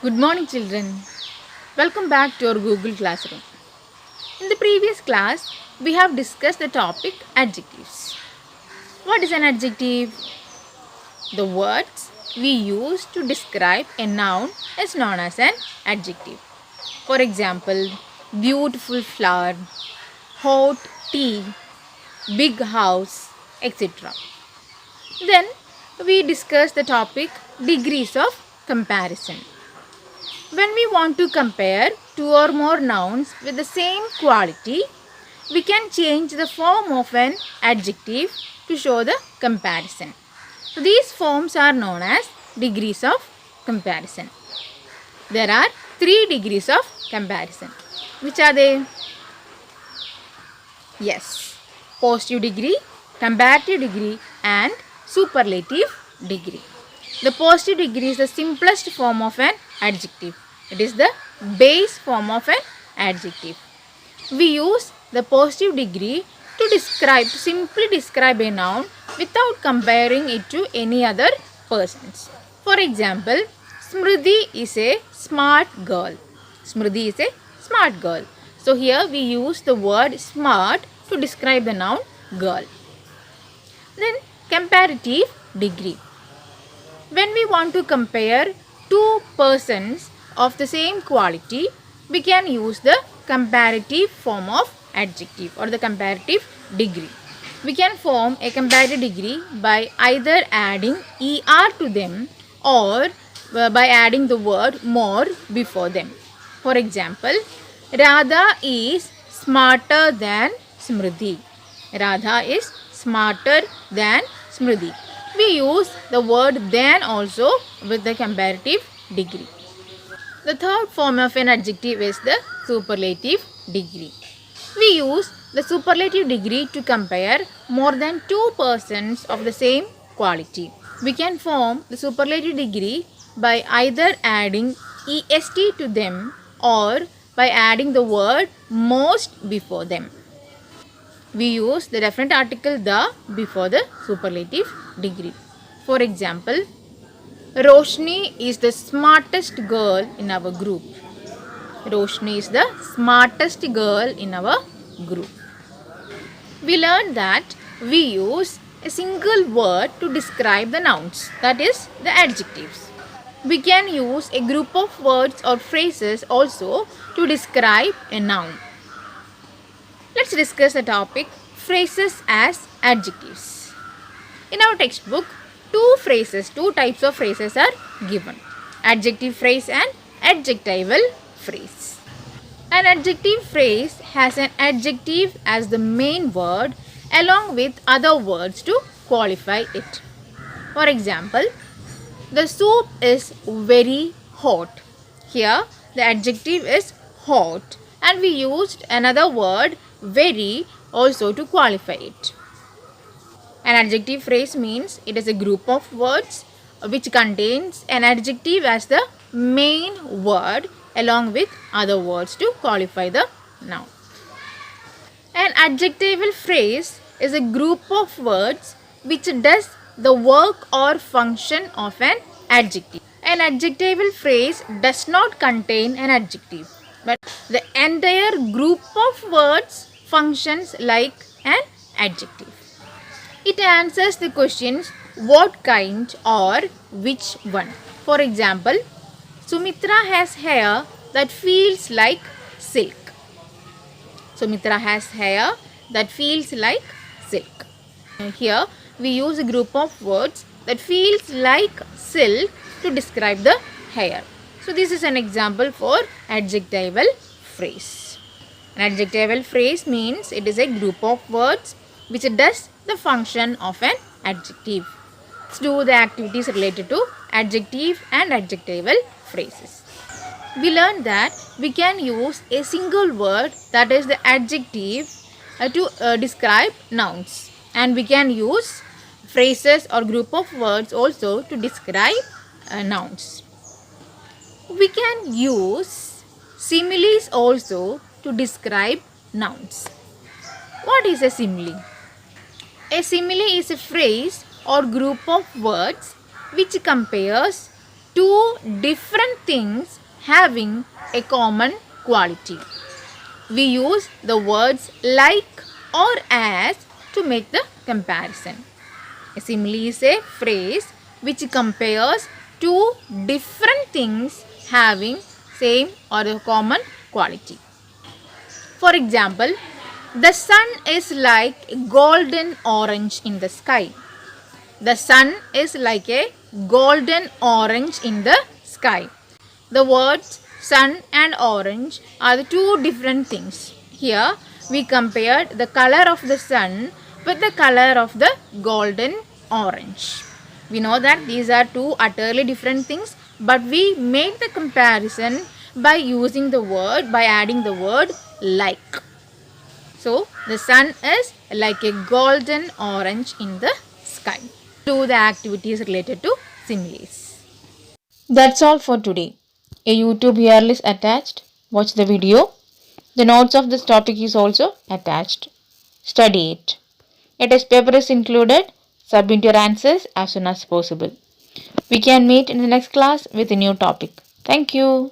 Good morning, children. Welcome back to our Google Classroom. In the previous class, we have discussed the topic adjectives. What is an adjective? The words we use to describe a noun is known as an adjective. For example, beautiful flower, hot tea, big house, etc. Then we discussed the topic degrees of comparison. When we want to compare two or more nouns with the same quality, we can change the form of an adjective to show the comparison. So these forms are known as degrees of comparison. There are 3 degrees of comparison. Which are they? Yes, positive degree, comparative degree and superlative degree. The positive degree is the simplest form of an adjective. It is the base form of an adjective. We use the positive degree to simply describe a noun without comparing it to any other persons. For example, Smriti is a smart girl. Smriti is a smart girl. So here we use the word smart to describe the noun girl. Then comparative degree. When we want to compare two persons of the same quality, we can use the comparative form of adjective or the comparative degree. We can form a comparative degree by either adding er to them or by adding the word more before them. For example, Radha is smarter than Smriti. Radha is smarter than Smriti. We use the word than also with the comparative degree. The third form of an adjective is the superlative degree. We use the superlative degree to compare more than two persons of the same quality. We can form the superlative degree by either adding est to them or by adding the word most before them. We use the definite article the before the superlative degree. For example, Roshni is the smartest girl in our group. Roshni is the smartest girl in our group. We learned that we use a single word to describe the nouns, that is the adjectives. We can use a group of words or phrases also to describe a noun. Let's discuss the topic phrases as adjectives. In our textbook, two types of phrases are given. Adjective phrase and adjectival phrase. An adjective phrase has an adjective as the main word along with other words to qualify it. For example, the soup is very hot. Here, the adjective is hot and we used another word very also to qualify it. An adjective phrase means it is a group of words which contains an adjective as the main word along with other words to qualify the noun. An adjectival phrase is a group of words which does the work or function of an adjective. An adjectival phrase does not contain an adjective, but the entire group of words functions like an adjective. It answers the questions what kind or which one. For example, Sumitra has hair that feels like silk. Sumitra has hair that feels like silk. Here we use a group of words that feels like silk to describe the hair. So this is an example for adjectival phrase. An adjectival phrase means it is a group of words which does the function of an adjective. Let's do the activities related to adjective and adjectival phrases. We learned that we can use a single word, that is the adjective, to describe nouns, and we can use phrases or group of words also to describe nouns. We can use similes also to describe nouns. What is a simile? A simile is a phrase or group of words which compares two different things having a common quality. We use the words like or as to make the comparison. A simile is a phrase which compares two different things having same or a common quality. For example, the sun is like golden orange in the sky. The sun is like a golden orange in the sky. The words sun and orange are the two different things. Here we compared the color of the sun with the color of the golden orange. We know that these are two utterly different things, but we made the comparison by using the word, by adding the word like. So the sun is like a golden orange in the sky. Do the activities related to similes. That's all for today. A YouTube URL is attached. Watch the video. The notes of this topic is also attached. Study it. A test paper is included. Submit your answers as soon as possible. We can meet in the next class with a new topic. Thank you.